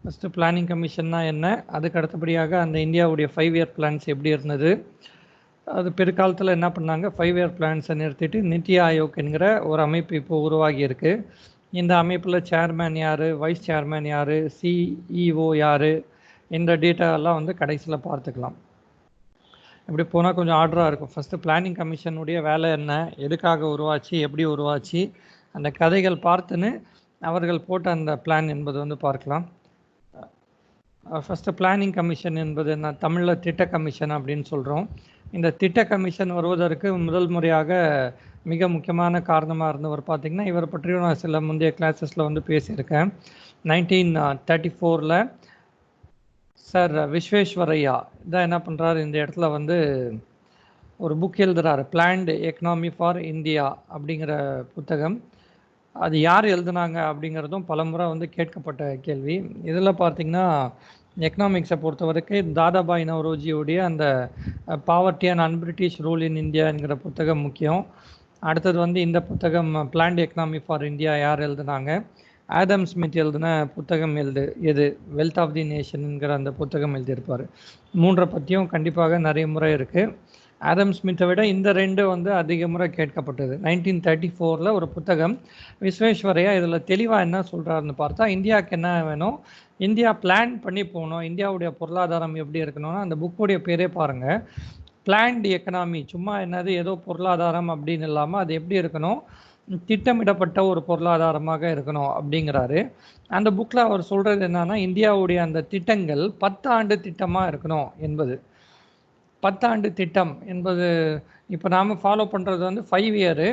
First planning கமிஷன்னா என்ன, அதுக்கு அடுத்தபடியாக அந்த இந்தியாவுடைய 5 இயர் பிளான்ஸ் எப்படி இருந்தது, அது பிற்காலத்தில் என்ன பண்ணாங்க, 5 இயர் பிளான்ஸை நிறுத்திட்டு நித்தி ஆயோக் என்கிற ஒரு அமைப்பு இப்போ உருவாகி இருக்கு. இந்த அமைப்பில் சேர்மேன் யார், வைஸ் சேர்மேன் யார், சிஇஓ யார், இந்த டேட்டா எல்லாம் வந்து கடைசியில் பார்த்துக்கலாம். இப்படி போனால் கொஞ்சம் ஆர்டராக இருக்கும். ஃபஸ்ட்டு பிளானிங் கமிஷனுடைய வேலை என்ன, எதுக்காக உருவாச்சு, எப்படி உருவாச்சு, அந்த கதைகள் பார்த்துன்னு அவர்கள் போட்ட அந்த பிளான் என்பது வந்து பார்க்கலாம். ஃபஸ்ட்டு பிளானிங் கமிஷன் என்பது என்ன, தமிழில் திட்ட கமிஷன் அப்படின்னு சொல்கிறோம். இந்த திட்ட கமிஷன் வருவதற்கு முதல் முறையாக மிக முக்கியமான காரணமாக இருந்தவர் பார்த்திங்கன்னா, இவர் பற்றியும் நான் சில முந்தைய கிளாஸஸில் வந்து பேசியிருக்கேன். 1934 சார் விஸ்வேஸ்வரையா இதான் என்ன பண்ணுறாரு, இந்த இடத்துல வந்து ஒரு புக் எழுதுகிறாரு, பிளான்டு எக்கனாமி ஃபார் இந்தியா அப்படிங்கிற புத்தகம். அது யார் எழுதுனாங்க அப்படிங்கிறதும் பலமுறை வந்து கேட்கப்பட்ட கேள்வி. இதில் பார்த்திங்கன்னா எக்கனாமிக்ஸை பொறுத்த வரைக்கும் தாதாபாய் நவ்ரோஜியோடைய அந்த poverty and unBritish rule in India என்கிற புத்தகம் முக்கியம். அடுத்தது வந்து இந்த புத்தகம் பிளான்டு எக்கனாமி ஃபார் இந்தியா யார் எழுதுனாங்க, ஆடம் ஸ்மித் எழுதின புத்தகம் எது, வெல்த் ஆஃப் தி நேஷனுங்கிற அந்த புத்தகம் எழுதியிருப்பார். மூன்றை பற்றியும் கண்டிப்பாக நிறைய முறை இருக்குது. ஆடம் ஸ்மித்தை விட இந்த ரெண்டு வந்து அதிக முறை கேட்கப்பட்டது. 1934 ஒரு புத்தகம் விஸ்வேஸ்வரையா இதில் தெளிவாக என்ன சொல்கிறாருன்னு பார்த்தா, இந்தியாவுக்கு என்ன வேணும், இந்தியா பிளான் பண்ணி போகணும், இந்தியாவுடைய பொருளாதாரம் எப்படி இருக்கணும்னா, அந்த புக்குடைய பேரே பாருங்கள், பிளான்டு எக்கனாமி. சும்மா என்னது ஏதோ பொருளாதாரம் அப்படின்னு இல்லாமல் அது எப்படி இருக்கணும், திட்டமிடப்பட்ட ஒரு பொருளாதாரமாக இருக்கணும் அப்படிங்கிறாரு. அந்த புக்கில் அவர் சொல்கிறது என்னன்னா, இந்தியாவுடைய அந்த திட்டங்கள் 10 ஆண்டு திட்டமாக இருக்கணும் என்பது. 10 ஆண்டு திட்டம் என்பது இப்போ நாம் ஃபாலோ பண்ணுறது வந்து 5 இயரு.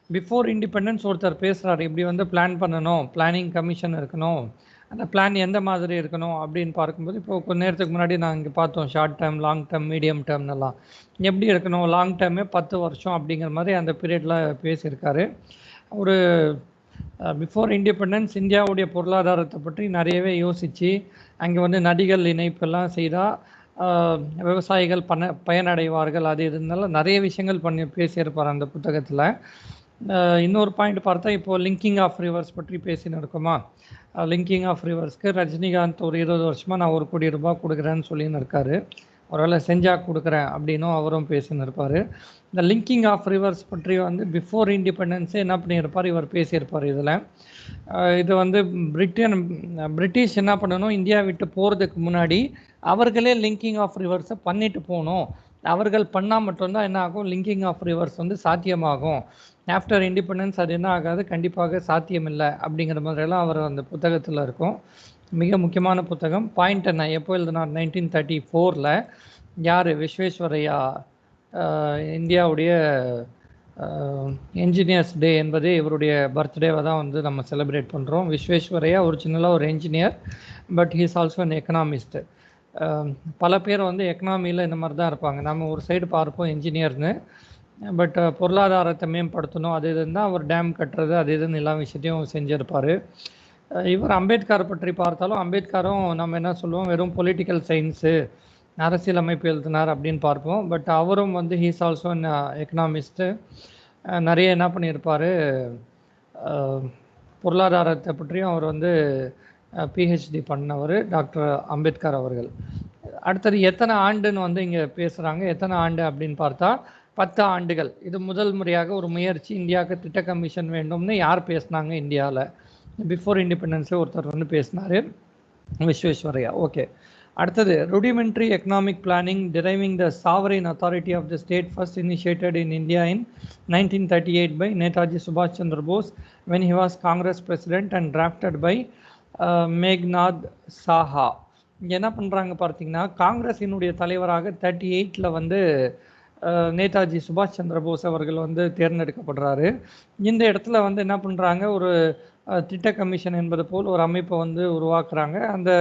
பிஃபோர் இண்டிபெண்டன்ஸ் ஒருத்தர் பேசுகிறார், இப்படி வந்து பிளான் பண்ணணும், பிளானிங் கமிஷன் இருக்கணும், அந்த பிளான் எந்த மாதிரி இருக்கணும் அப்படின்னு பார்க்கும்போது, இப்போ கொஞ்ச நேரத்துக்கு முன்னாடி நான் இங்கே பார்த்தோம், short term, long term, medium டேர்ம்னெல்லாம் எப்படி இருக்கணும். லாங் டேர்மே 10 வருஷம் அப்படிங்கிற மாதிரி அந்த பீரியடில் பேசியிருக்காரு. ஒரு பிஃபோர் இண்டிபெண்டன்ஸ் இந்தியாவுடைய பொருளாதாரத்தை பற்றி நிறையவே யோசித்து, அங்கே வந்து நதிகள் இணைப்பெல்லாம் செய்தால் விவசாயிகள் பயனடைவார்கள், அது இதனால நிறைய விஷயங்கள் பேசியிருப்பார் அந்த புத்தகத்தில். இன்னொரு பாயிண்ட் பார்த்தா, இப்போது லிங்கிங் ஆஃப் ரிவர்ஸ் பற்றி பேசின்னு இருக்கோமா, லிங்கிங் ஆஃப் ரிவர்ஸ்க்கு ரஜினிகாந்த் ஒரு 20 வருஷமாக நான் 1 கோடி ரூபாய் கொடுக்குறேன்னு சொல்லின்னு இருக்காரு. ஒருவேளை செஞ்சால் கொடுக்குறேன் அப்படின்னும் அவரும் பேசின்னு இருப்பார். இந்த லிங்கிங் ஆஃப் ரிவர்ஸ் பற்றி வந்து பிஃபோர் இண்டிபெண்டன்ஸே என்ன பண்ணியிருப்பார், இவர் பேசியிருப்பார். இதில் இது வந்து பிரிட்டிஷ் என்ன பண்ணணும், இந்தியா விட்டு போகிறதுக்கு முன்னாடி அவர்களே லிங்கிங் ஆஃப் ரிவர்ஸை பண்ணிட்டு போகணும். அவர்கள் பண்ணால் மட்டும்தான் என்ன ஆகும், லிங்கிங் ஆஃப் ரிவர்ஸ் வந்து சாத்தியமாகும். ஆஃப்டர் இண்டிபெண்டன்ஸ் அது என்ன ஆகாது, கண்டிப்பாக சாத்தியமில்லை அப்படிங்கிற மாதிரியெல்லாம் அவர் அந்த புத்தகத்தில் இருக்கும். மிக முக்கியமான புத்தகம். பாயிண்ட் என்ன, எப்போ எழுதினார், 1934 யார், விஸ்வேஸ்வரையா. இந்தியாவுடைய என்ஜினியர்ஸ் டே என்பது இவருடைய பர்த்டேவை தான் வந்து நம்ம செலிப்ரேட் பண்ணுறோம். விஸ்வேஸ்வரையா ஒரிஜினலாக ஒரு engineer, but he is also an economist. பல பேர் வந்து எக்கனாமியில் இந்த மாதிரி தான் இருப்பாங்க. நம்ம ஒரு சைடு பார்ப்போம் என்ஜினியர்னு, பட் பொருளாதாரத்தை மேம்படுத்தணும் அது இதுன்னு தான் அவர் டேம் கட்டுறது அது இதுன்னு எல்லா விஷயத்தையும் செஞ்சுருப்பார். இவர் அம்பேத்கரை பற்றி பார்த்தாலும், அம்பேத்கரும் நம்ம என்ன சொல்லுவோம், வெறும் பொலிட்டிக்கல் சயின்ஸு, அரசியலமைப்பு எழுதினார் அப்படின்னு பார்ப்போம். பட் அவரும் வந்து ஹீஸ் ஆல்சோ எக்கனாமிஸ்ட்டு. நிறைய என்ன பண்ணியிருப்பார், பொருளாதாரத்தை பற்றியும் அவர் வந்து பிஹெச்டி பண்ணவர் டாக்டர் அம்பேத்கர் அவர்கள். அடுத்தது எத்தனை ஆண்டுன்னு வந்து இங்கே பேசுகிறாங்க, எத்தனை ஆண்டு அப்படின்னு பார்த்தா 10 ஆண்டுகள். இது முதல் முறையாக ஒரு முயற்சி, இந்தியாவுக்கு திட்ட கமிஷன் வேண்டும்னு யார் பேசினாங்க இந்தியாவில், பிஃபோர் இண்டிபெண்டன்ஸே ஒருத்தர் வந்து பேசினார், விஸ்வேஸ்வரையா. ஓகே, அடுத்தது rudimentary economic planning deriving the sovereign authority of the state first initiated in India in 1938 by Netaji Subhash Chandra Bose when he was Congress president and drafted by Meghnath Saha. இங்கே என்ன பண்ணுறாங்க பார்த்தீங்கன்னா, காங்கிரஸினுடைய தலைவராக 38 வந்து நேதாஜி சுபாஷ் சந்திர போஸ் அவர்கள் வந்து தேர்ந்தெடுக்கப்படுறாரு. இந்த இடத்துல வந்து என்ன பண்ணுறாங்க, ஒரு திட்ட கமிஷன் என்பது போல் ஒரு அமைப்பை வந்து உருவாக்குறாங்க. அந்த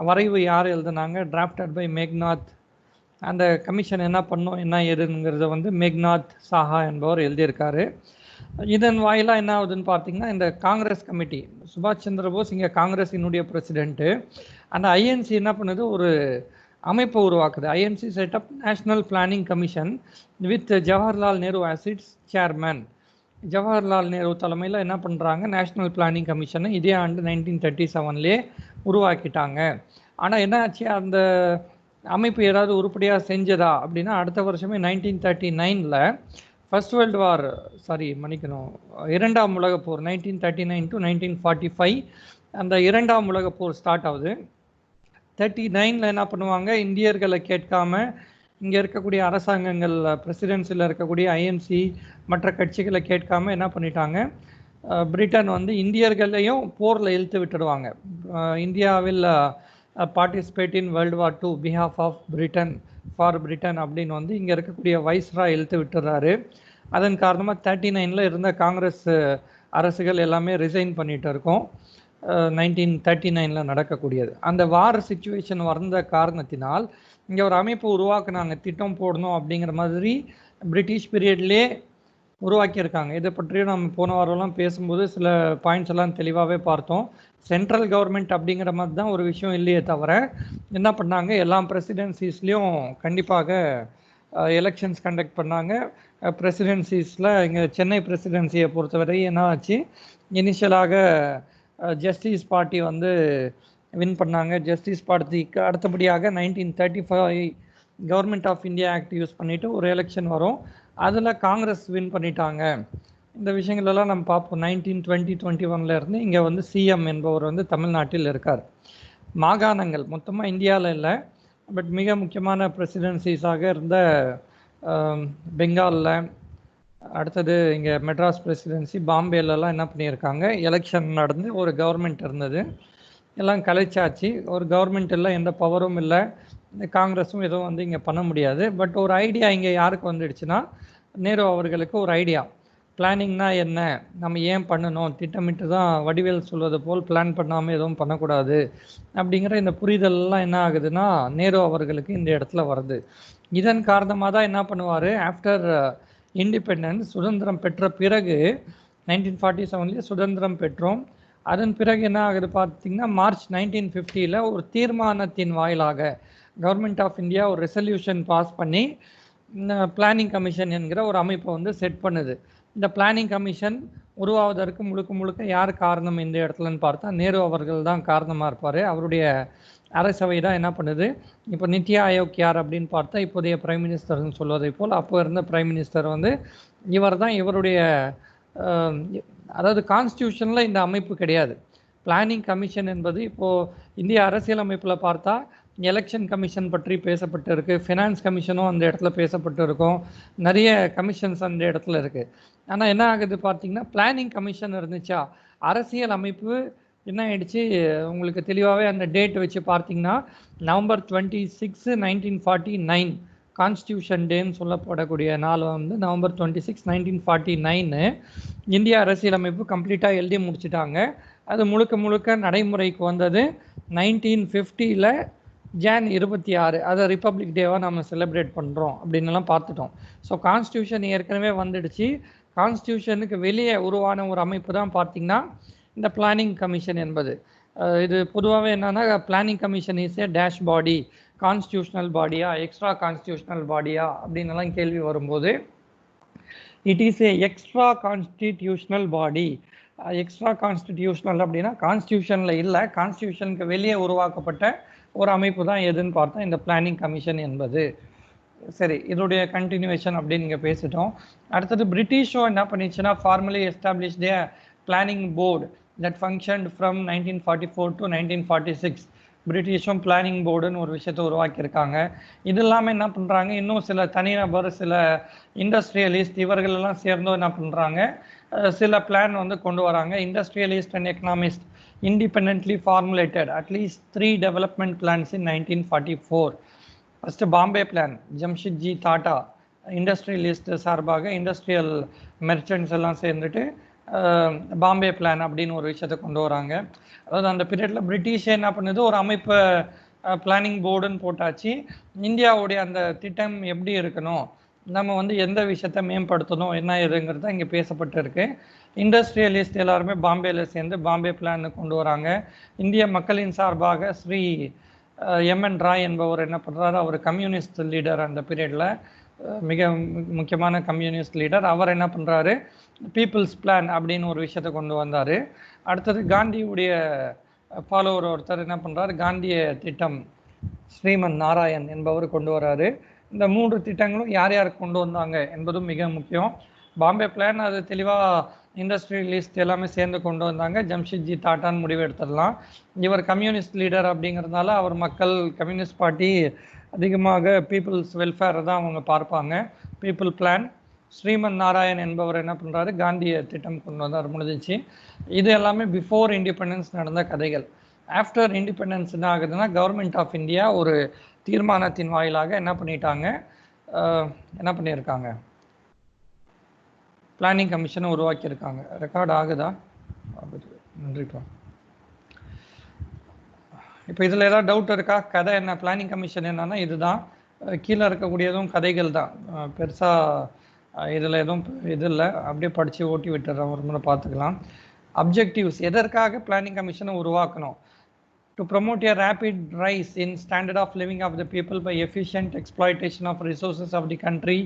வரைவு யார் எழுதுனாங்க, டிராஃப்டட் பை மேக்நாத். அந்த கமிஷன் என்ன பண்ணும் என்ன ஏதுங்கிறத வந்து மேக்நாத் சாஹா என்பவர் எழுதியிருக்காரு. இதன் வாயிலாக என்ன ஆகுதுன்னு பார்த்தீங்கன்னா, இந்த காங்கிரஸ் கமிட்டி, சுபாஷ் சந்திர போஸ் இங்கே காங்கிரஸினுடைய பிரசிடென்ட்டு, அந்த ஐஎன்சி என்ன பண்ணுது, ஒரு அமைப்பை உருவாக்குது. INC setup national planning commission with Jawaharlal Nehru as it's chairman. Jawaharlal Nehru தலைமையில் என்ன பண்ணுறாங்க, நேஷ்னல் பிளானிங் கமிஷனை இதே ஆண்டு 1937 உருவாக்கிட்டாங்க. ஆனால் என்ன ஆச்சு, அந்த அமைப்பு ஏதாவது உருப்படியாக செஞ்சதா அப்படின்னா, அடுத்த வருஷமே 1939 ஃபர்ஸ்ட் வேர்ல்டு வார், மன்னிக்கணும், இரண்டாம் உலகப் போர் 1939 to 1945 அந்த இரண்டாம் உலகப் போர் ஸ்டார்ட் ஆகுது. 39 என்ன பண்ணுவாங்க, இந்தியர்களை கேட்காம இங்கே இருக்கக்கூடிய அரசாங்கங்கள், பிரசிடென்சியில் இருக்கக்கூடிய ஐஎன்சி மற்ற கட்சிகளை கேட்காம என்ன பண்ணிட்டாங்க, பிரிட்டன் வந்து இந்தியர்களையும் போரில் இழுத்து விட்டுடுவாங்க. இந்தியாவில் participate in World War 2 behalf of Britain for Britain அப்படின்னு வந்து இங்கே இருக்கக்கூடிய வைஸ்ராய் இழுத்து விட்டுறாரு. அதன் காரணமாக 39 இருந்த காங்கிரஸ் அரசுகள் எல்லாமே ரிசைன் பண்ணிட்டு இருக்கோம். 1939 நடக்கக்கூடியது அந்த வார் சிச்சுவேஷன் வந்த காரணத்தினால் இங்கே ஒரு அமைப்பு உருவாக்குனாங்க, திட்டம் போடணும் அப்படிங்கிற மாதிரி பிரிட்டிஷ் பீரியட்லேயே உருவாக்கியிருக்காங்க. இதை பற்றியும் நம்ம போன வாரம்லாம் பேசும்போது சில பாயிண்ட்ஸ் எல்லாம் தெளிவாகவே பார்த்தோம். சென்ட்ரல் கவர்மெண்ட் அப்படிங்கிற மாதிரி தான் ஒரு விஷயம் இல்லையே தவிர, என்ன பண்ணாங்க, எல்லா பிரசிடென்சிஸ்லேயும் கண்டிப்பாக எலெக்ஷன்ஸ் கண்டக்ட் பண்ணாங்க. பிரசிடென்சிஸில் இங்கே சென்னை பிரசிடென்சியை பொறுத்தவரை என்ன ஆச்சு, இனிஷியலாக ஜஸ்டிஸ் பார்ட்டி வந்து வின் பண்ணாங்க. ஜஸ்டிஸ் பார்ட்டிக்கு அடுத்தபடியாக 1935 Government of India Act use பண்ணிவிட்டு ஒரு எலெக்ஷன் வரும், அதில் காங்கிரஸ் வின் பண்ணிட்டாங்க. இந்த விஷயங்களெல்லாம் நம்ம பார்ப்போம். 1920-21 இருந்து இங்கே வந்து சிஎம் என்பவர் வந்து தமிழ்நாட்டில் இருக்கார். மாகாணங்கள் மொத்தமாக இந்தியாவில் இல்லை, பட் மிக முக்கியமான பிரசிடென்சிஸாக இருந்த பெங்காலில், அடுத்தது இங்கே மெட்ராஸ் பிரசிடென்சி, பாம்பேலலாம் என்ன பண்ணியிருக்காங்க, எலெக்ஷன் நடந்து ஒரு கவர்மெண்ட் இருந்தது, எல்லாம் கலைச்சாச்சு. ஒரு கவர்மெண்ட் இல்லை, எந்த பவரும் இல்லை, இந்த காங்கிரஸும் எதுவும் வந்து இங்கே பண்ண முடியாது. பட் ஒரு ஐடியா இங்கே யாருக்கு வந்துடுச்சுன்னா, நேரு அவர்களுக்கு ஒரு ஐடியா. பிளானிங்னா என்ன, நம்ம ஏன் பண்ணணும், திட்டமிட்டு தான் வடிவேல் சொல்வது போல் பிளான் பண்ணாமல் எதுவும் பண்ணக்கூடாது அப்படிங்கிற இந்த புரிதல்லாம் என்ன ஆகுதுன்னா நேரு அவர்களுக்கு இந்த இடத்துல வருது. இதன் காரணமாக தான் என்ன பண்ணுவார், ஆஃப்டர் இண்டிபெண்டன்ஸ், சுதந்திரம் பெற்ற பிறகு 1947 சுதந்திரம் பெற்றோம். அதன் பிறகு என்ன ஆகுது பார்த்திங்கன்னா, மார்ச் 1950 ஒரு தீர்மானத்தின் வாயிலாக கவர்மெண்ட் ஆஃப் இந்தியா ஒரு ரெசல்யூஷன் பாஸ் பண்ணி பிளானிங் கமிஷன் என்கிற ஒரு அமைப்பை வந்து செட் பண்ணுது. இந்த பிளானிங் கமிஷன் உருவாவதற்கு முழுக்க முழுக்க யார் காரணம் இந்த இடத்துலன்னு பார்த்தா நேரு அவர்கள் தான் காரணமாக இருப்பார். அவருடைய அரசவை தான் என்ன பண்ணுது. இப்போ நித்தி ஆயோக் யார் அப்படின்னு பார்த்தா இப்போதைய பிரைம் மினிஸ்டர்னு சொல்வதை போல் அப்போ இருந்த பிரைம் மினிஸ்டர் வந்து இவர் தான். இவருடைய அதாவது கான்ஸ்டியூஷனில் இந்த அமைப்பு கிடையாது. பிளானிங் கமிஷன் என்பது இப்போது இந்திய அரசியல் அமைப்பில் பார்த்தா எலெக்ஷன் கமிஷன் பற்றி பேசப்பட்டு இருக்குது, ஃபினான்ஸ் கமிஷனும் அந்த இடத்துல பேசப்பட்டு இருக்கும், நிறைய கமிஷன்ஸ் அந்த இடத்துல இருக்குது. ஆனால் என்ன ஆகுது பார்த்திங்கன்னா, பிளானிங் கமிஷன் இருந்துச்சா, அரசியல் அமைப்பு என்ன ஆயிடுச்சு உங்களுக்கு தெளிவாகவே அந்த டேட் வச்சு பார்த்திங்கன்னா November 26, 1949 கான்ஸ்டியூஷன் டேன்னு சொல்லப்படக்கூடிய நாள் வந்து November 26, 1949 இந்திய அரசியலமைப்பு கம்ப்ளீட்டாக எழுதி முடிச்சிட்டாங்க. அது முழுக்க முழுக்க நடைமுறைக்கு வந்தது 1950 Jan 26, அதை ரிப்பப்ளிக் டேவாக நம்ம செலிப்ரேட் பண்ணுறோம் அப்படின்லாம் பார்த்துட்டோம். ஸோ கான்ஸ்டியூஷன் ஏற்கனவே வந்துடுச்சு. கான்ஸ்டியூஷனுக்கு வெளியே உருவான ஒரு அமைப்பு தான் பார்த்திங்கன்னா இந்த பிளானிங் கமிஷன் என்பது. இது பொதுவாகவே என்னென்னா, planning commission is a dash body, constitutional பாடியா எக்ஸ்ட்ரா கான்ஸ்டியூஷனல் பாடியா அப்படின்லாம் கேள்வி வரும்போது, it is a extra constitutional body. Extra constitutional அப்படின்னா கான்ஸ்டியூஷனில் இல்லை, கான்ஸ்டியூஷனுக்கு வெளியே உருவாக்கப்பட்ட ஒரு அமைப்பு தான் எதுன்னு பார்த்தா இந்த பிளானிங் கமிஷன் என்பது. சரி, இதோடைய கண்டினியூவேஷன் அப்படின்னு நீங்கள் பேசிட்டோம். அடுத்தது பிரிட்டிஷும் என்ன பண்ணிச்சுன்னா, formally established a planning board that functioned from 1944 to 1946. பிரிட்டிஷும் பிளானிங் போர்டுன்னு ஒரு விஷயத்தை உருவாக்கியிருக்காங்க. இது இல்லாமல் என்ன பண்ணுறாங்க, இன்னும் சில தனிநபர், சில இண்டஸ்ட்ரியலிஸ்ட் இவர்களெல்லாம் சேர்ந்தும் என்ன பண்ணுறாங்க, சில பிளான் வந்து கொண்டு வராங்க. Industrialist and economist independently formulated at least 3 development plans in 1944. First Bombay plan, Jamshedji Tata industrialist சார்பாக இண்டஸ்ட்ரியல் மெர்ச்சன்ட்ஸ் எல்லாம் சேர்ந்துட்டு பாம்பே பிளான் அப்படின்னு ஒரு விஷயத்தை கொண்டு வராங்க. அதாவது அந்த பீரியடில் பிரிட்டிஷே என்ன பண்ணுது, ஒரு அமைப்பு பிளானிங் போர்டுன்னு போட்டாச்சு. இந்தியாவுடைய அந்த திட்டம் எப்படி இருக்கணும், நம்ம வந்து எந்த விஷயத்தை மேம்படுத்தணும், என்ன எதுங்கிறத இங்கே பேசப்பட்டு இருக்கு. இண்டஸ்ட்ரியலிஸ்ட் எல்லாருமே பாம்பேல சேர்ந்து பாம்பே பிளான் கொண்டு வராங்க. இந்திய மக்களின் சார்பாக ஸ்ரீ எம்என் ராய் என்பவர் என்ன பண்ணுறாரு, அவர் கம்யூனிஸ்ட் லீடர், அந்த பீரியடில் மிக முக்கியமான கம்யூனிஸ்ட் லீடர். அவர் என்ன பண்ணுறாரு, பீப்புள்ஸ் பிளான் அப்படின்னு ஒரு விஷயத்தை கொண்டு வந்தார். அடுத்தது காந்தியுடைய ஃபாலோவர் ஒருத்தர் என்ன பண்ணுறாரு, காந்திய திட்டம் ஸ்ரீமன் நாராயண் என்பவர் கொண்டு வராரு. இந்த 3 திட்டங்களும் யார் யார் கொண்டு வந்தாங்க என்பதும் மிக முக்கியம். பாம்பே பிளான் அது தெளிவாக இண்டஸ்ட்ரியலிஸ்ட் எல்லாமே சேர்ந்து கொண்டு வந்தாங்க. ஜம்ஷெட்ஜி டாட்டான்னு முடிவு எடுத்துடலாம். இவர் கம்யூனிஸ்ட் லீடர் அப்படிங்கிறதுனால அவர் மக்கள் கம்யூனிஸ்ட் பார்ட்டி அதிகமாக பீப்புள்ஸ் வெல்ஃபேரை தான் அவங்க பார்ப்பாங்க. People plan. ஸ்ரீமன் நாராயண் என்பவர் என்ன பண்ணுறாரு, காந்திய திட்டம் கொண்டு வந்தார், முடிஞ்சிச்சு. இது எல்லாமே பிஃபோர் இண்டிபெண்டன்ஸ் நடந்த கதைகள். ஆஃப்டர் இண்டிபெண்டன்ஸ் என்ன ஆகுதுன்னா, கவர்மெண்ட் ஆஃப் இந்தியா ஒரு தீர்மானத்தின் வாயிலாக என்ன பண்ணியிருக்காங்க, பிளானிங் கமிஷனை உருவாக்கியிருக்காங்க. ரெக்கார்ட் ஆகுதா? நன்றிப்பா. இப்போ இதில் ஏதாவது டவுட் இருக்கா? கதை என்ன, பிளானிங் கமிஷன் என்னன்னா இதுதான். கீழே இருக்கக்கூடியதும் கதைகள் தான், பெருசாக இதில் எதுவும் இது இல்லை. அப்படியே படித்து ஓட்டி விட்டுறேன், ஒரு முறை பார்த்துக்கலாம். அப்ஜெக்டிவ்ஸ், எதற்காக பிளானிங் கமிஷனை உருவாக்கணும்? To promote a rapid rise in standard of living of the people by efficient exploitation of resources of the country,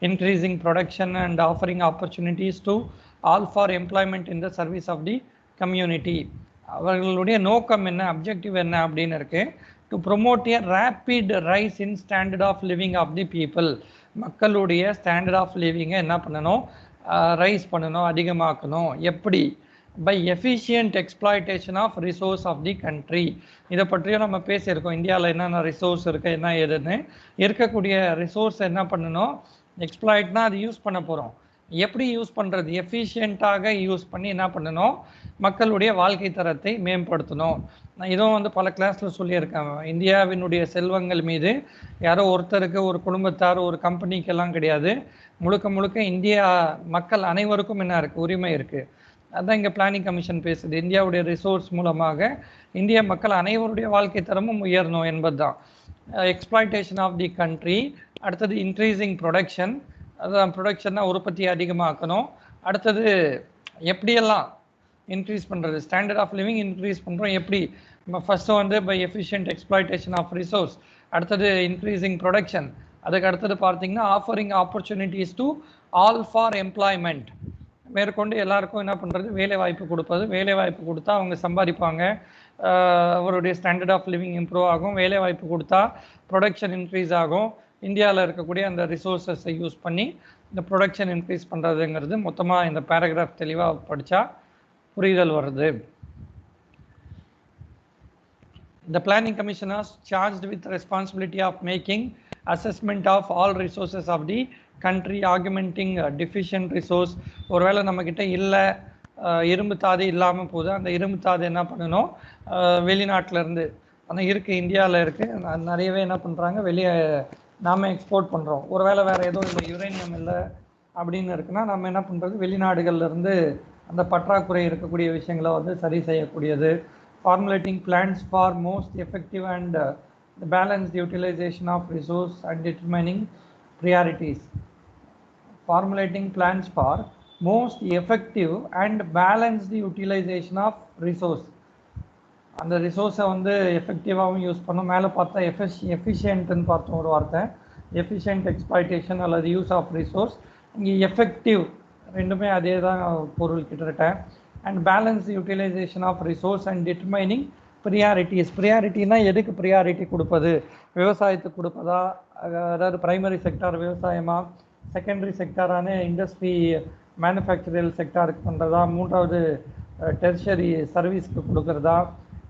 increasing production and offering opportunities to all for employment in the service of the community. அவர்களுடைய நோக்கம் என்ன, objective என்ன அப்படின்னு இருக்கு. To promote a rapid rise in standard of living of the people. மக்களுடைய standard of லிவிங்கை என்ன பண்ணணும், ரைஸ் பண்ணணும், அதிகமாக்கணும். எப்படி? By efficient exploitation of resource of the country. இதை பற்றியும் நம்ம பேசியிருக்கோம். இந்தியாவில் என்னென்ன ரிசோர்ஸ் இருக்குது, என்ன ஏதுன்னு. இருக்கக்கூடிய ரிசோர்ஸ் என்ன பண்ணணும், எக்ஸ்ப்ளாய்ட்னா அது யூஸ் பண்ண போகிறோம். எப்படி யூஸ் பண்ணுறது, எஃபிஷியண்ட்டாக யூஸ் பண்ணி என்ன பண்ணணும், மக்களுடைய வாழ்க்கை தரத்தை மேம்படுத்தணும். நான் இதுவும் பல கிளாஸில் சொல்லியிருக்கேன். இந்தியாவினுடைய செல்வங்கள் மீது யாரோ ஒருத்தருக்கு, ஒரு குடும்பத்தார், ஒரு கம்பெனிக்கெல்லாம் கிடையாது. முழுக்க முழுக்க இந்தியா மக்கள் அனைவருக்கும் என்ன இருக்குது, உரிமை இருக்குது. அதுதான் இங்கே பிளானிங் கமிஷன் பேசுது. இந்தியாவுடைய ரிசோர்ஸ் மூலமாக இந்திய மக்கள் அனைவருடைய வாழ்க்கை தரமும் உயரணும் என்பது தான். Exploitation of the country. அடுத்தது இன்க்ரீசிங் ப்ரொடக்ஷன். அதுதான் ப்ரொடக்ஷன்னா உற்பத்தி அதிகமாக்கணும். அடுத்தது எப்படியெல்லாம் இன்க்ரீஸ் பண்ணுறது, ஸ்டாண்டர்ட் ஆஃப் லிவிங் இன்க்ரீஸ் பண்ணுறோம் எப்படி? First by efficient exploitation of resource. அடுத்தது இன்க்ரீசிங் ப்ரொடக்ஷன். அதுக்கு அடுத்தது பார்த்தீங்கன்னா offering opportunities to all for employment. மேற்கொண்டு எல்லாருக்கும் என்ன பண்ணுறது, வேலை வாய்ப்பு கொடுப்பது. வேலை வாய்ப்பு கொடுத்தா அவங்க சம்பாதிப்பாங்க, அவருடைய ஸ்டாண்டர்ட் ஆஃப் லிவிங் இம்ப்ரூவ் ஆகும். வேலை வாய்ப்பு கொடுத்தா ப்ரொடக்ஷன் இன்க்ரீஸ் ஆகும். இந்தியாவில் இருக்கக்கூடிய அந்த ரிசோர்ஸஸை யூஸ் பண்ணி இந்த ப்ரொடக்ஷன் இன்க்ரீஸ் பண்ணுறதுங்கிறது மொத்தமாக இந்த பேராகிராஃப் தெளிவாக படித்தா புரிதல் வருது. The Planning Commission is charged with the responsibility of making assessment of all resources of the country, augmenting deficient resource. ஒருவேளை நம்மக்கிட்ட இல்லை, இரும்பு தாது இல்லாமல் போகுது, அந்த இரும்பு தாது என்ன பண்ணணும், வெளிநாட்டிலேருந்து ஆனால் இருக்குது, இந்தியாவில் இருக்குது, நிறையவே என்ன பண்ணுறாங்க, வெளியே நாம் எக்ஸ்போர்ட் பண்ணுறோம். ஒருவேளை வேறு எதுவும் இல்லை, யுரேனியம் இல்லை அப்படின்னு இருக்குன்னா நம்ம என்ன பண்ணுறது, வெளிநாடுகள்லேருந்து அந்த பற்றாக்குறை இருக்கக்கூடிய விஷயங்களை சரி செய்யக்கூடியது. Formulating plans for most effective and the balanced utilization of resource and determining priorities. Formulating plans for most effective and balanced utilization of resource. அந்த ரிசோர்ஸை எஃபெக்டிவாகவும் யூஸ் பண்ணும். மேலே பார்த்தா எஃபிஷியன்ட்னு பார்த்தோம் ஒரு வார்த்தை, எஃபிஷியன்ட் எக்ஸ்ப்ளாய்டேஷன் அல்லது யூஸ் ஆஃப் ரிசோர்ஸ். இங்கே எஃபெக்டிவ் ரெண்டுமே அதே தான் பொருள் கிட்டத்தட்ட. And balance utilisation of resource and determining priorities. ப்ரியாரிட்டினா எதுக்கு ப்ரியாரிட்டி கொடுப்பது, விவசாயத்துக்கு கொடுப்பதா, அதாவது பிரைமரி செக்டார் விவசாயமா, செகண்டரி செக்டாரான இண்டஸ்ட்ரி மேனுஃபேக்சரல் செக்டாருக்கு பண்ணுறதா, மூன்றாவது டெர்ஷரி சர்வீஸ்க்கு கொடுக்குறதா,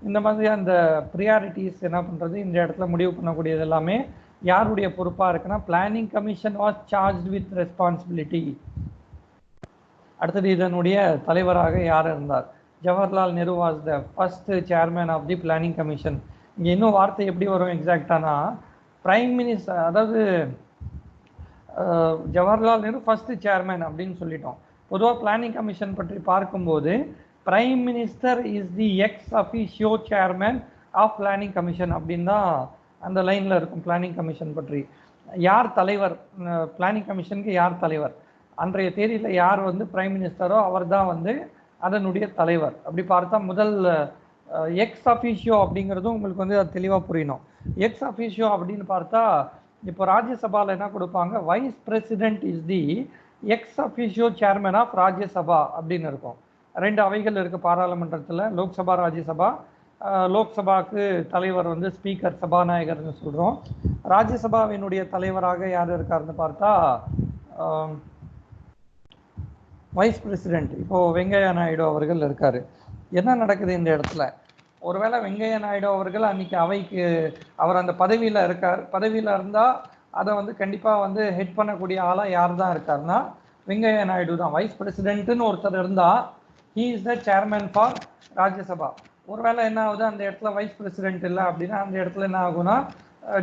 இந்த மாதிரி அந்த ப்ரியாரிட்டிஸ் என்ன பண்ணுறது இந்த இடத்துல முடிவு பண்ணக்கூடியது எல்லாமே யாருடைய பொறுப்பாக இருக்குன்னா, planning commission was charge with responsibility. அடுத்தது இதனுடைய தலைவராக யார் இருந்தார், Jawaharlal Nehru was the first chairman of the planning commission. இங்கே இன்னும் வார்த்தை எப்படி வரும் எக்ஸாக்டானா, பிரைம் மினிஸ்டர், அதாவது ஜவஹர்லால் நேரு ஃபர்ஸ்ட் சேர்மேன் அப்படின்னு சொல்லிட்டோம். பொதுவாக பிளானிங் கமிஷன் பற்றி பார்க்கும்போது prime minister is the ex officio chairman of planning commission அப்படின்னு தான் அந்த லைனில் இருக்கும். பிளானிங் கமிஷன் பற்றி யார் தலைவர், பிளானிங் கமிஷனுக்கு யார் தலைவர், அன்றைய தேதியில் யார் பிரைம் மினிஸ்டரோ அவர் தான் அதனுடைய தலைவர். அப்படி பார்த்தா முதல் எக்ஸ் அஃபிஷியோ அப்படிங்கிறதும் உங்களுக்கு அது தெளிவாக புரியணும். எக்ஸ் அஃபிஷியோ அப்படின்னு பார்த்தா இப்போ ராஜ்யசபாவில் என்ன கொடுப்பாங்க, vice president is the ex officio chairman of Rajya Sabha அப்படின்னு இருக்கும். ரெண்டு அவைகள் இருக்குது பாராளுமன்றத்தில், லோக்சபா ராஜ்யசபா. லோக்சபாவுக்கு தலைவர் வந்து ஸ்பீக்கர் சபாநாயகர்னு சொல்கிறோம். ராஜ்யசபாவினுடைய தலைவராக யார் இருக்காருன்னு பார்த்தா வைஸ் பிரசிடென்ட் இப்போது வெங்கையா நாயுடு அவர்கள் இருக்கார். என்ன நடக்குது இந்த இடத்துல? ஒருவேளை வெங்கையா நாயுடு அவர்கள் அன்றைக்கி அவைக்கு அவர் அந்த பதவியில் இருக்கார். பதவியில் இருந்தால் அதை வந்து கண்டிப்பாக வந்து ஹெட் பண்ணக்கூடிய ஆளாக யார் தான் இருக்காருன்னா வெங்கையா நாயுடு தான். வைஸ் பிரசிடென்ட்டுன்னு ஒருத்தர் இருந்தால் he is the chairman for Rajya Sabha. ஒருவேளை என்ன ஆகுது, அந்த இடத்துல வைஸ் பிரசிடென்ட் இல்லை அப்படின்னா அந்த இடத்துல என்ன ஆகுனா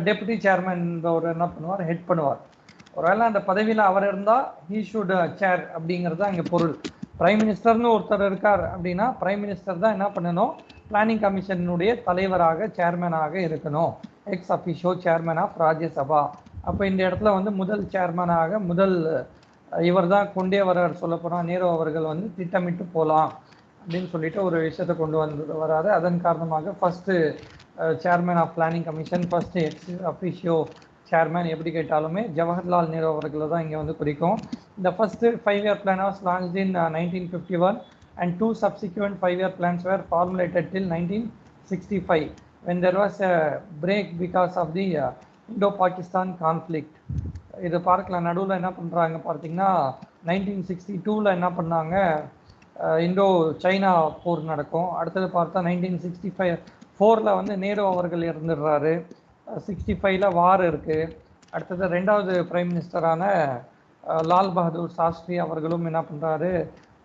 டெப்யூட்டி சேர்மன் ஒரு என்ன பண்ணுவார், ஹெட் பண்ணுவார். ஒருவேளை அந்த பதவியில் அவர் இருந்தால் ஹீ ஷுட் சேர் அப்படிங்கிறது தான் இங்கே பொருள். பிரைம் மினிஸ்டர்னு ஒருத்தர் இருக்கார் அப்படின்னா பிரைம் மினிஸ்டர் தான் என்ன பண்ணணும், பிளானிங் கமிஷனுடைய தலைவராக சேர்மனாக இருக்கணும், ex officio chairman of Rajya Sabha. அப்போ இந்த இடத்துல வந்து முதல் சேர்மனாக இவர் தான் கொண்டே வர்றார். சொல்ல போனால் நேரு அவர்கள் வந்து திட்டமிட்டு போகலாம் அப்படின்னு சொல்லிட்டு ஒரு விஷயத்தை கொண்டு வராரு. அதன் காரணமாக first chairman of planning commission, first ex officio chairman எப்படி கேட்டாலுமே ஜவஹர்லால் நேரு அவர்களை தான் இங்கே வந்து குறிக்கும். இந்த first 5-year plan was launched in 1951 and 2 subsequent 5-year plans were formulated till 1965 when there was a break because of the Indo-Pakistan conflict. இது பார்க்கலாம். நடுவில் என்ன பண்ணுறாங்க பார்த்தீங்கன்னா 1962 என்ன பண்ணாங்க, இந்தோ சைனா போர் நடக்கும். அடுத்தது பார்த்தா 1964 வந்து நேரு அவர்கள் இறந்துடுறாரு. 65 வார் இருக்குது. அடுத்தது ரெண்டாவது பிரைம் மினிஸ்டரான லால் பகதூர் சாஸ்திரி அவர்களும் என்ன பண்ணுறாரு,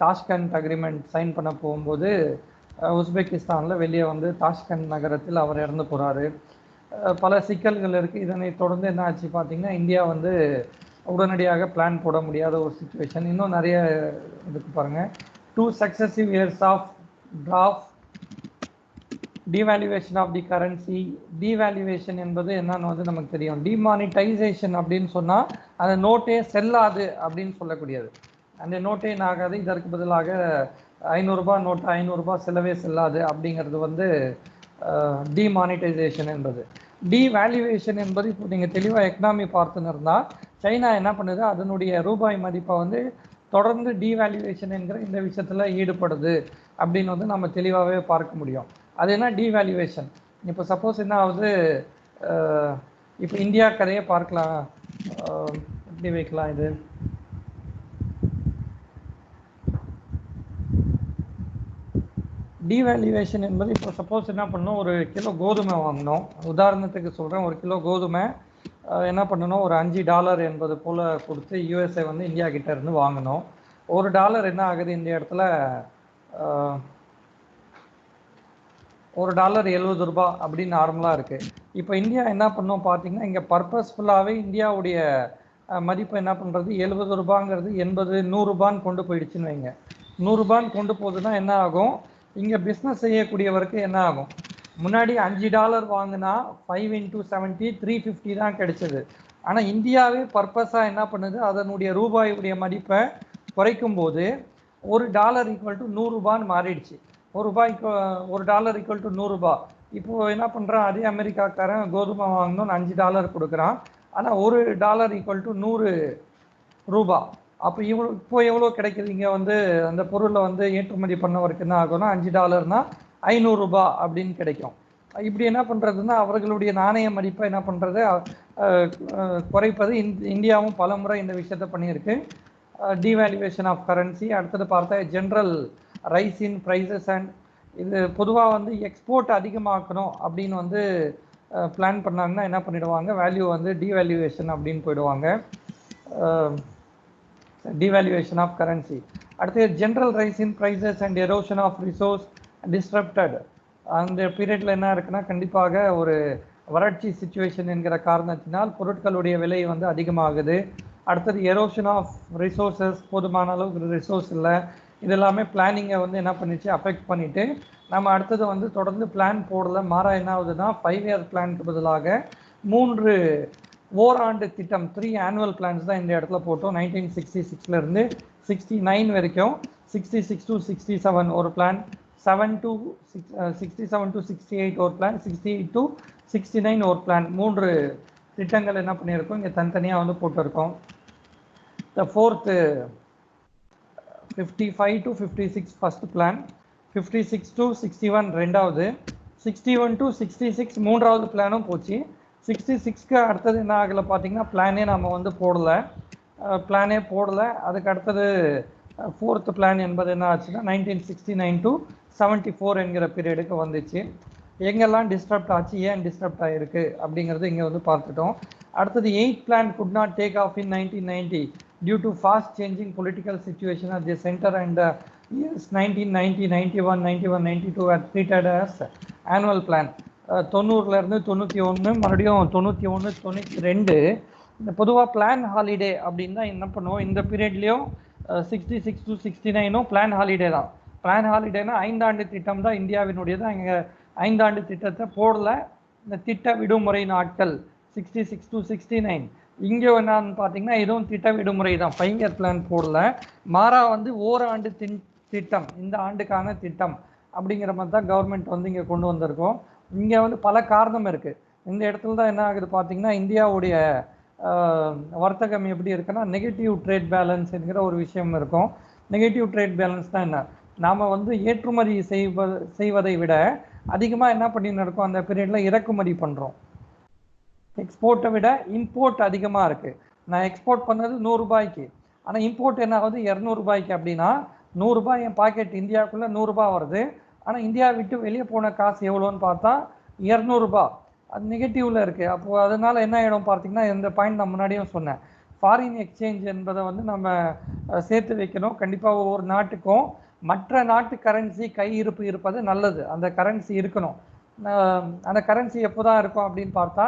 தாஷ்கண்ட் அக்ரிமெண்ட் சைன் பண்ண போகும்போது உஸ்பெகிஸ்தானில் வெளியே வந்து தாஷ்கண்ட் நகரத்தில் அவர் இறந்து போகிறாரு. பல சிக்கல்கள் இருக்குது. இதனை தொடர்ந்து என்ன ஆச்சு பார்த்தீங்கன்னா இந்தியா வந்து உடனடியாக பிளான் போட முடியாத ஒரு சுச்சுவேஷன். இன்னும் நிறைய இதுக்கு பாருங்கள். 2 successive years of draft devaluation of the currency. devaluation என்பது என்னன்னு வந்து நமக்கு தெரியும். டிமானிட்டைசேஷன் அப்படின்னு சொன்னால் அந்த நோட்டே செல்லாது அப்படின்னு சொல்லக்கூடியது. அந்த நோட்டே ஆகாது, இதற்கு பதிலாக 500 ரூபாய் நோட்டு 500 ரூபாய் செல்லவே செல்லாது அப்படிங்கிறது வந்து டிமானிட்டைசேஷன் என்பது. டிவேல்யூவேஷன் என்பது இப்போ நீங்கள் தெளிவாக எக்கனாமி பார்த்துன்னு இருந்தால் சைனா என்ன பண்ணுது, அதனுடைய ரூபாய் மதிப்பை வந்து தொடர்ந்து டிவேல்யூவேஷன் என்கிற இந்த விஷயத்தில் ஈடுபடுது அப்படின்னு வந்து நம்ம தெளிவாகவே பார்க்க முடியும். அது என்ன டிவேல்யூவேஷன்? இப்போ சப்போஸ் என்ன ஆகுது, இப்போ இந்தியா கதையை பார்க்கலாம். எப்படி வைக்கலாம் இது, டிவேல்யூவேஷன் என்பது இப்போ சப்போஸ் என்ன பண்ணணும், ஒரு கிலோ கோதுமை வாங்கணும். உதாரணத்துக்கு சொல்கிறேன், ஒரு கிலோ கோதுமை என்ன பண்ணணும், ஒரு $5 என்பது போல் கொடுத்து யூஎஸ்ஏ வந்து இந்தியா கிட்ட இருந்து வாங்கணும். $1 என்ன ஆகுது இந்த இடத்துல, $1 70 ரூபாய் அப்படின்னு நார்மலாக இருக்குது. இப்போ இந்தியா என்ன பண்ணோம் பார்த்தீங்கன்னா, இங்கே பர்பஸ்ஃபுல்லாகவே இந்தியாவுடைய மதிப்பு என்ன பண்ணுறது, 70 ரூபாங்கிறது 80 100 ரூபான்னு கொண்டு போயிடுச்சுன்னு வைங்க. 100 ரூபான்னு கொண்டு போகுதுன்னா என்ன ஆகும், இங்கே பிஸ்னஸ் செய்யக்கூடியவருக்கு என்ன ஆகும், முன்னாடி $5 வாங்கினா 5 × 70 350 தான் கிடைச்சது. ஆனால் இந்தியாவே பர்பஸாக என்ன பண்ணுது, அதனுடைய ரூபாயுடைய மதிப்பை குறைக்கும் போது $1 = 100 ரூபான்னு மாறிடுச்சு. $1 = 100 ரூபாய். இப்போது என்ன பண்ணுறான், அதே அமெரிக்காக்காரன் கோதுமை வாங்கணும்னு $5 கொடுக்குறான். ஆனால் $1 = 100 ரூபாய். அப்போ இப்போ எவ்வளோ கிடைக்குது, இங்கே வந்து அந்த பொருளை வந்து ஏற்றுமதி பண்ணவருக்கு என்ன ஆகும்னா $5னா 500 ரூபாய் அப்படின்னு கிடைக்கும். இப்படி என்ன பண்ணுறதுன்னா அவர்களுடைய நாணய மதிப்பை என்ன பண்ணுறது, குறைப்பது. இந்தியாவும் பல முறை இந்த விஷயத்தை பண்ணியிருக்கு. Devaluation of currency. அடுத்தது பார்த்தா general rise in prices and இது பொதுவாக வந்து எக்ஸ்போர்ட் அதிகமாக்கணும் அப்படின்னு வந்து பிளான் பண்ணாங்கன்னா என்ன பண்ணிடுவாங்க, வேல்யூ வந்து டிவேல்யூவேஷன் அப்படின்னு போயிடுவாங்க. devaluation of currency. அடுத்து general rise in prices and erosion of resource disrupted. அந்த பீரியட்ல என்ன இருக்குன்னா கண்டிப்பாக ஒரு வறட்சி சிச்சுவேஷன் என்கிற காரணத்தினால் பொருட்களுடைய விலை வந்து அதிகமாகுது. அடுத்தது எரோஷன் ஆஃப் ரிசோர்ஸஸ், போதுமான அளவுக்கு ரிசோர்ஸ் இல்லை. இதெல்லாமே பிளானிங்கை வந்து என்ன பண்ணிச்சு, அஃபெக்ட் பண்ணிவிட்டு நம்ம அடுத்தது வந்து தொடர்ந்து பிளான் போடல. மாறா என்ன ஆகுதுன்னா 5-year பிளானுக்கு பதிலாக 3 ஓராண்டு திட்டம் 3 annual plans தான் இந்த இடத்துல போட்டோம். 1966 69 வரைக்கும் 66 to 67 ஒரு பிளான், 67 to 68 ஒரு பிளான், 68 to 69 ஒரு பிளான். 3 திட்டங்கள் என்ன பண்ணியிருக்கோம் இங்கே தனித்தனியாக வந்து போட்டிருக்கோம். The fourth 55 to 56 first plan, 56 to 61 ரெண்டாவது, 61 to 66 மூன்றாவது பிளானும் போச்சு. 66க்கு அடுத்தது என்ன ஆகலை பார்த்தீங்கன்னா, பிளானே நம்ம வந்து போடலை. அதுக்கு அடுத்தது ஃபோர்த்து பிளான் என்பது என்ன ஆச்சுன்னா 1969 to 74 என்கிற பீரியடுக்கு வந்துச்சு. எங்கெல்லாம் டிஸ்டர்ப்ட் ஆச்சு, ஏன் டிஸ்டர்ப்ட் ஆகிருக்கு அப்படிங்கிறது இங்கே வந்து பார்த்துட்டோம். அடுத்தது 8th plan could not take off in 1990 due to fast changing political situation at the centre and years 1990, 91, 92 are treated as annual plan. 90லேருந்து 91, மறுபடியும் 91, 92. இந்த பொதுவாக பிளான் ஹாலிடே அப்படின்னா என்ன பண்ணுவோம், இந்த பீரியட்லேயும் 66 to 69 பிளான் ஹாலிடே தான். பிளான் ஹாலிடேனா 5 ஆண்டு திட்டம் தான் இந்தியாவினுடையது. அங்கே 5 ஆண்டு திட்டத்தை போடல. இந்த திட்ட விடுமுறை நாட்கள் 66 to 69. இங்கே என்னன்னு பார்த்தீங்கன்னா இதுவும் திட்ட விடுமுறை தான், 5 இயர் பிளான் போடல. மாறா வந்து ஓராண்டு திட்டம், இந்த ஆண்டுக்கான திட்டம் அப்படிங்கிற மாதிரி தான் கவர்மெண்ட் வந்து இங்கே கொண்டு வந்திருக்கோம். இங்கே வந்து பல காரணம் இருக்குது. இந்த இடத்துல தான் என்ன ஆகுது பார்த்தீங்கன்னா, இந்தியாவுடைய வர்த்தகம் எப்படி இருக்குன்னா நெகட்டிவ் ட்ரேட் பேலன்ஸ் என்கிற ஒரு விஷயம் இருக்கும். நெகட்டிவ் ட்ரேட் பேலன்ஸ் தான் என்ன, நாம் வந்து ஏற்றுமதி செய்வதை விட அதிகமாக என்ன பண்ணின்னு இருக்கோம், அந்த பீரியடில் இறக்குமதி பண்ணுறோம். எக்ஸ்போர்ட்டை விட இம்போர்ட் அதிகமாக இருக்குது. நான் எக்ஸ்போர்ட் பண்ணது 100 ரூபாய்க்கு, ஆனால் இம்போர்ட் என்ன ஆகுது 200 ரூபாய்க்கு. அப்படின்னா 100 ரூபாய் என் பாக்கெட் இந்தியாவுக்குள்ளே 100 ரூபாய் வருது, ஆனால் இந்தியா விட்டு வெளியே போன காசு எவ்வளோன்னு பார்த்தா 200 ரூபாய். அது நெகட்டிவில் இருக்குது. அப்போது அதனால் என்ன ஆகிடும் பார்த்தீங்கன்னா, இந்த பாயிண்ட் நான் முன்னாடியும் சொன்னேன், ஃபாரின் எக்ஸ்சேஞ்ச் என்பதை வந்து நம்ம சேர்த்து வைக்கணும். கண்டிப்பாக ஒவ்வொரு நாட்டுக்கும் மற்ற நாட்டு கரன்சி கையிருப்பு இருப்பது நல்லது. அந்த கரன்சி இருக்கணும். அந்த கரன்சி எப்போ தான் இருக்கும் அப்படின்னு பார்த்தா,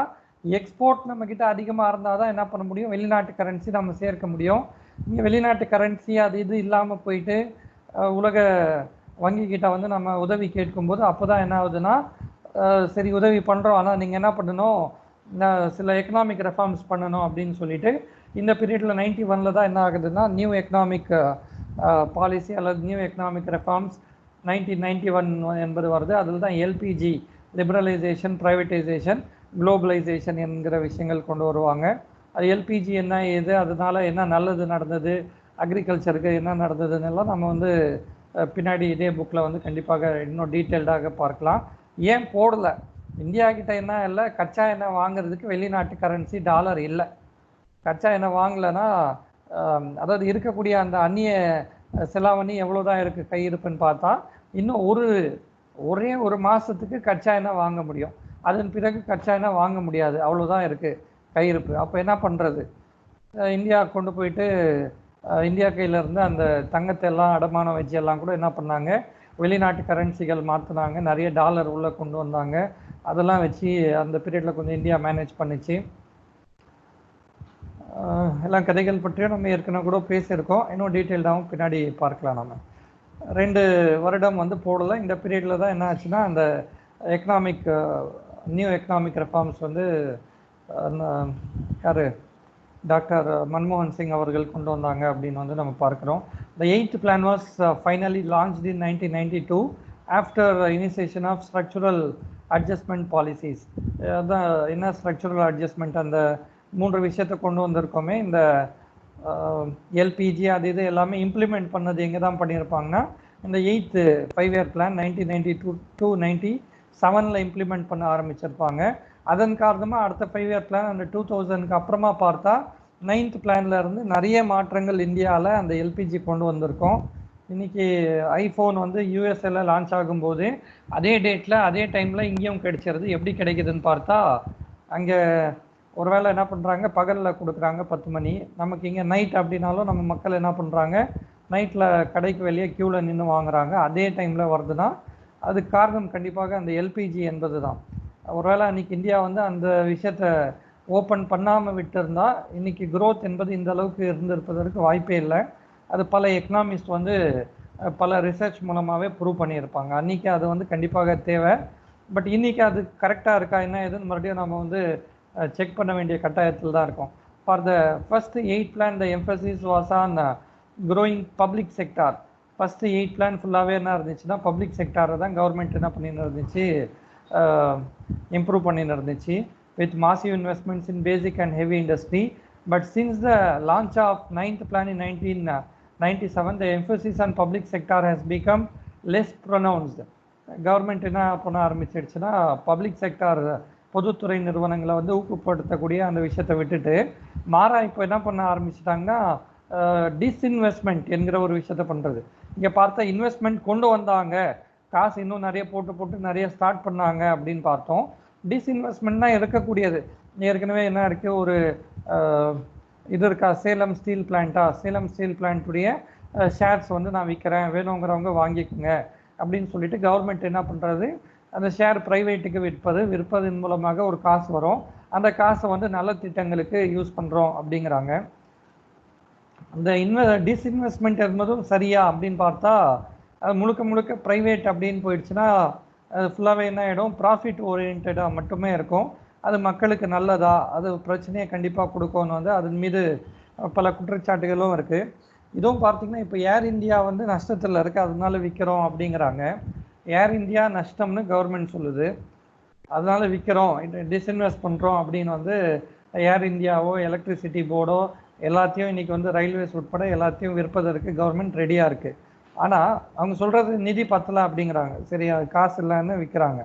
எக்ஸ்போர்ட் நம்மக்கிட்ட அதிகமாக இருந்தால் தான் என்ன பண்ண முடியும், வெளிநாட்டு கரன்சி நம்ம சேர்க்க முடியும். இங்கே வெளிநாட்டு கரன்சி அது இது இல்லாமல் போயிட்டு உலக வங்கிக்கிட்ட வந்து நம்ம உதவி கேட்கும்போது அப்போ தான் என்ன ஆகுதுன்னா, சரி உதவி பண்ணுறோம், ஆனால் நீங்கள் என்ன பண்ணணும், சில எக்கனாமிக் ரெஃபார்ம்ஸ் பண்ணணும் அப்படின்னு சொல்லிட்டு இந்த பீரியடில் 91 தான் என்ன ஆகுதுன்னா நியூ எக்கனாமிக் பாலிசி அல்லது நியூ எக்கனாமிக் ரெஃபார்ம்ஸ் 1991 என்பது வருது. அதில் தான் எல்பிஜி, லிபரலைசேஷன், ப்ரைவேட்டைசேஷன், குளோபலைசேஷன் என்கிற விஷயங்கள் கொண்டு வருவாங்க. அது எல்பிஜி என்ன ஏது, அதனால என்ன நல்லது நடந்தது, அக்ரிகல்ச்சருக்கு என்ன நடந்ததுன்னு எல்லாம் நம்ம வந்து பின்னாடி இதே புக்கில் வந்து கண்டிப்பாக இன்னும் டீட்டெயில்டாக பார்க்கலாம். ஏன் போடலை, இந்தியா கிட்ட என்ன இல்லை, கச்சா எண்ணெய் வாங்குறதுக்கு வெளிநாட்டு கரன்சி டாலர் இல்லை. கச்சா எண்ணெய் வாங்கலைன்னா அதாவது இருக்கக்கூடிய அந்த அந்நிய செலாவணி எவ்வளோதான் இருக்குது கையிருப்புன்னு பார்த்தா இன்னும் ஒரே ஒரு மாதத்துக்கு கச்சா எண்ணெய் வாங்க முடியும். அதன் பிறகு கச்சா எண்ணெய் வாங்க முடியாது, அவ்வளோதான் இருக்குது கையிருப்பு. அப்போ என்ன பண்ணுறது, இந்தியா கொண்டு போயிட்டு இந்தியா கையிலேருந்து அந்த தங்கத்தை எல்லாம் அடமானம் வச்சு எல்லாம் கூட என்ன பண்ணாங்க, வெளிநாட்டு கரன்சிகள் மாற்றினாங்க, நிறைய டாலர் உள்ளே கொண்டு வந்தாங்க. அதெல்லாம் வச்சு அந்த பீரியடில் கொஞ்சம் இந்தியா மேனேஜ் பண்ணிச்சு. எல்லாம் கதைகள் பற்றியும் நம்ம ஏற்கனவே கூட பேசியிருக்கோம். இன்னும் டீட்டெயில்டாகவும் பின்னாடி பார்க்கலாம். நம்ம 2 வருடம் வந்து போடலை. இந்த பீரியடில் தான் என்ன ஆச்சுன்னா, அந்த நியூ எக்கனாமிக் ரெஃபார்ம்ஸ் வந்து யார் டாக்டர் மன்மோகன் சிங் அவர்கள் கொண்டு வந்தாங்க அப்படின்னு வந்து நம்ம பார்க்குறோம். The 8th plan was finally launched in 1992 after initiation of structural adjustment policies. அதான் என்ன ஸ்ட்ரக்சுரல் அட்ஜஸ்ட்மெண்ட், அந்த 3 விஷயத்தை கொண்டு வந்திருக்கோமே, இந்த எல்பிஜி அது இது எல்லாமே இம்ப்ளிமெண்ட் பண்ணது எங்கே தான் பண்ணியிருப்பாங்கன்னா, இந்த 8th 5-year plan 1992 to 97 implement பண்ண ஆரம்பிச்சிருப்பாங்க. அதன் காரணமாக அடுத்த 5-year plan அந்த 2000க்கு அப்புறமா பார்த்தா 9th பிளான்ல இருந்து நிறைய மாற்றங்கள் இந்தியாவில் அந்த எல்பிஜி கொண்டு வந்திருக்கோம். இன்னைக்கு ஐஃபோன் வந்து யூஎஸ்ஏல லான்ச் ஆகும்போது அதே டேட்டில் அதே டைமில் இங்கேயும் கிடைச்சிருது. எப்படி கிடைக்குதுன்னு பார்த்தா, அங்கே ஒருவேளை என்ன பண்ணுறாங்க, பகலில் கொடுக்குறாங்க 10 மணி, நமக்கு இங்கே நைட் அப்படின்னாலும் நம்ம மக்கள் என்ன பண்ணுறாங்க, நைட்டில் கடைக்கு வெளியே க்யூவில் நின்று வாங்குறாங்க. அதே டைமில் வருதுன்னா அதுக்கு காரணம் கண்டிப்பாக அந்த எல்பிஜி என்பது தான். ஒருவேளை அன்றைக்கி இந்தியா வந்து அந்த விஷயத்தை ஓப்பன் பண்ணாமல் விட்டுருந்தா இன்றைக்கி க்ரோத் என்பது இந்த அளவுக்கு இருந்திருப்பதற்கு வாய்ப்பே இல்லை. அது பல எக்கனாமிஸ்ட் வந்து பல ரிசர்ச் மூலமாகவே ப்ரூவ் பண்ணியிருப்பாங்க. அன்றைக்கி அது வந்து கண்டிப்பாக தேவை. பட் இன்றைக்கி அது கரெக்டாக இருக்கா என்ன ஏதுன்னு மறுபடியும் நம்ம வந்து செக் பண்ண வேண்டிய கட்டாயத்தில் தான் இருக்கும். For the first 8th plan the emphasis was on growing public sector. First 8th plan ஃபுல்லாகவே என்ன இருந்துச்சுன்னா பப்ளிக் செக்டாரை தான் கவர்மெண்ட் என்ன பண்ணின்னு இருந்துச்சு, இம்ப்ரூவ் பண்ணின்னு இருந்துச்சு with massive investments in basic and heavy industry. But since the launch of 9th plan in 1997, the emphasis on public sector has become less pronounced. Government என்ன பண்ண ஆரம்பிச்சிடுச்சுன்னா, பப்ளிக் செக்டார் பொதுத்துறை நிறுவனங்களை வந்து ஊக்கப்படுத்தக்கூடிய அந்த விஷயத்தை விட்டுட்டு மாறா இப்போ என்ன பண்ண ஆரம்பிச்சிட்டாங்கன்னா, டிஸ்இன்வெஸ்ட்மெண்ட் என்கிற ஒரு விஷயத்த பண்ணுறது. இங்கே பார்த்தா இன்வெஸ்ட்மெண்ட் கொண்டு வந்தாங்க, காசு இன்னும் நிறைய போட்டு போட்டு நிறைய ஸ்டார்ட் பண்ணாங்க அப்படின்னு பார்த்தோம். டிஸ்இன்வெஸ்ட்மெண்ட்னா இருக்கக்கூடியது ஏற்கனவே என்ன இருக்குது, ஒரு இது இருக்கா, சேலம் ஸ்டீல் பிளான்ட்டா, சேலம் ஸ்டீல் பிளான்ட்டுடைய ஷேர்ஸ் வந்து நான் விற்கிறேன், வேணுங்கிறவங்க வாங்கிக்கோங்க அப்படின்னு சொல்லிட்டு கவர்மெண்ட் என்ன பண்ணுறது, அந்த ஷேர் ப்ரைவேட்டுக்கு விற்பதன் மூலமாக ஒரு காசு வரும், அந்த காசை வந்து நல்ல திட்டங்களுக்கு யூஸ் பண்ணுறோம் அப்படிங்கிறாங்க. அந்த டிஸ்இன்வெஸ்ட்மெண்ட் என்பதும் சரியா அப்படின்னு பார்த்தா, அது முழுக்க முழுக்க ப்ரைவேட் அப்படின்னு போயிடுச்சுன்னா அது ஃபுல்லாகவே என்ன ஆகிடும், ப்ராஃபிட் ஓரியன்டாக மட்டுமே இருக்கும். அது மக்களுக்கு நல்லதா, அது பிரச்சனையை கண்டிப்பாக கொடுக்கும்னு வந்து அதன் மீது பல குற்றச்சாட்டுகளும் இருக்குது. இதுவும் பார்த்தீங்கன்னா இப்போ ஏர் இந்தியா வந்து நஷ்டத்தில் இருக்குது, அதனால விற்கிறோம் அப்படிங்கிறாங்க. ஏர் இந்தியா நஷ்டம்னு கவர்மெண்ட் சொல்லுது, அதனால விற்கிறோம், டிஸ்இன்வெஸ்ட் பண்ணுறோம் அப்படின்னு வந்து ஏர் இந்தியாவோ எலக்ட்ரிசிட்டி போர்டோ எல்லாத்தையும் இன்றைக்கி வந்து ரயில்வேஸ் உட்பட எல்லாத்தையும் விற்பதற்கு கவர்மெண்ட் ரெடியாக இருக்குது. ஆனால் அவங்க சொல்கிறது நிதி பத்தலை அப்படிங்கிறாங்க. சரி, அது காசு இல்லைன்னு விற்கிறாங்க.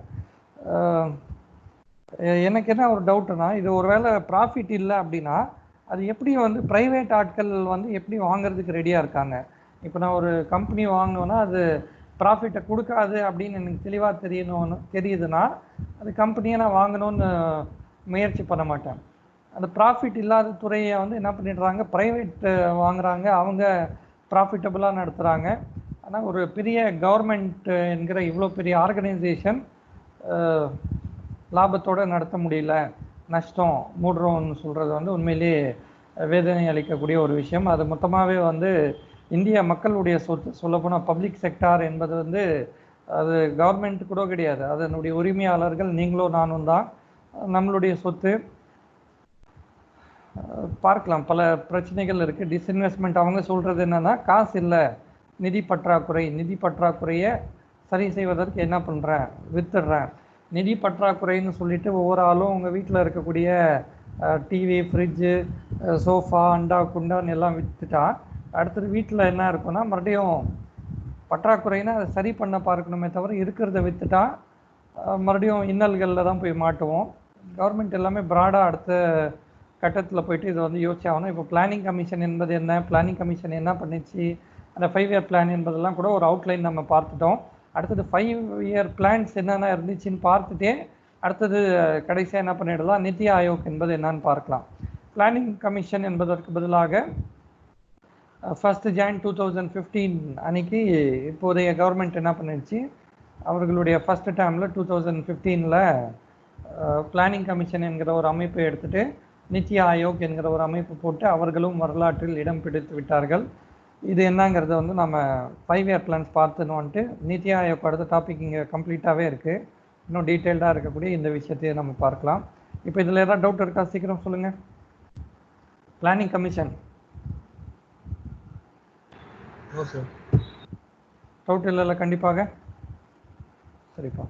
எனக்கு என்ன ஒரு டவுட்டுனா, இது ஒரு வேளை ப்ராஃபிட் இல்லை அப்படின்னா அது எப்படி வந்து ப்ரைவேட் ஆட்கள் வந்து எப்படி வாங்குறதுக்கு ரெடியாக இருக்காங்க? இப்போ நான் ஒரு கம்பெனி வாங்கினோன்னா அது ப்ராஃபிட்டை கொடுக்காது அப்படின்னு எனக்கு தெளிவாக தெரியுதுன்னா அது கம்பெனியை நான் வாங்கணும்னு முயற்சி பண்ண மாட்டேன். அந்த ப்ராஃபிட் இல்லாத துறையை வந்து என்ன பண்ணிடுறாங்க, ப்ரைவேட் வாங்குறாங்க, அவங்க ப்ராஃபிட்டபுளாக நடத்துகிறாங்க. ஆனால் ஒரு பெரிய கவர்மெண்ட் என்கிற இவ்வளோ பெரிய ஆர்கனைசேஷன் லாபத்தோடு நடத்த முடியல, நஷ்டம் மூடுறோம்னு சொல்கிறது வந்து உண்மையிலேயே வேதனை அளிக்கக்கூடிய ஒரு விஷயம். அது மொத்தமாகவே வந்து இந்திய மக்களுடைய சொத்து. சொல்லப்போனால் பப்ளிக் செக்டார் என்பது வந்து அது கவர்மெண்ட் கூட கிடையாது, அதனுடைய உரிமையாளர்கள் நீங்களும் நானும் தான். நம்மளுடைய சொத்து. பார்க்கலாம், பல பிரச்சனைகள் இருக்குது. டிஸ்இன்வெஸ்ட்மெண்ட் அவங்க சொல்கிறது என்னென்னா, காசு இல்லை, நிதி பற்றாக்குறையை சரி செய்வதற்கு என்ன பண்ணுறேன், வித்துடுறேன். நிதி பற்றாக்குறைன்னு சொல்லிட்டு ஒவ்வொரு ஆளும் உங்கள் வீட்டில் இருக்கக்கூடிய டிவி, ஃப்ரிட்ஜு, சோஃபா, அண்டா குண்டான்னு எல்லாம் விற்றுட்டா அடுத்தது வீட்டில் என்ன இருக்குன்னா மறுபடியும் பற்றாக்குறைன்னா அதை சரி பண்ண பார்க்கணுமே தவிர இருக்கிறத விற்றுட்டா மறுபடியும் இன்னல்களில் தான் போய் மாட்டுவோம். கவர்மெண்ட் எல்லாமே ப்ராடாக அடுத்த கட்டத்தில் போயிட்டு இதை வந்து யோசிச்சாகணும். இப்போ பிளானிங் கமிஷன் என்பது என்ன, பிளானிங் கமிஷன் என்ன பண்ணிச்சு, அந்த 5 இயர் பிளான் என்பதெல்லாம் கூட ஒரு அவுட்லைன் நம்ம பார்த்துட்டோம். அடுத்தது 5 இயர் பிளான்ஸ் என்னென்ன இருந்துச்சுன்னு பார்த்துட்டே அடுத்தது கடைசியாக என்ன பண்ணிடலாம், நித்தி ஆயோக் என்பது என்னன்னு பார்க்கலாம். பிளானிங் கமிஷன் என்பதற்கு பதிலாக 1 January 2015 அன்னைக்கு இப்போதைய கவர்மெண்ட் என்ன பண்ணிடுச்சு, அவர்களுடைய ஃபர்ஸ்ட் டேர்மில் 2015 பிளானிங் கமிஷன் என்கிற ஒரு அமைப்பை எடுத்துகிட்டு நித்தி ஆயோக் என்கிற ஒரு அமைப்பு போட்டு அவர்களும் வரலாற்றில் இடம் பிடித்து விட்டார்கள். இது என்னங்கிறத வந்து நம்ம 5 இயர் பிளான்ஸ் பார்த்துனோன்ட்டு நித்தி ஆயோக் அடுத்த டாபிக் இங்கே கம்ப்ளீட்டாகவே இருக்குது. இன்னும் டீட்டெயில்டாக இருக்கக்கூடிய இந்த விஷயத்தையே நம்ம பார்க்கலாம். இப்போ இதில் ஏதாவது டவுட் இருக்கா, சீக்கிரம் சொல்லுங்கள். பிளானிங் கமிஷன் டவுட் இல்லைல்ல? கண்டிப்பாக சரிப்பா.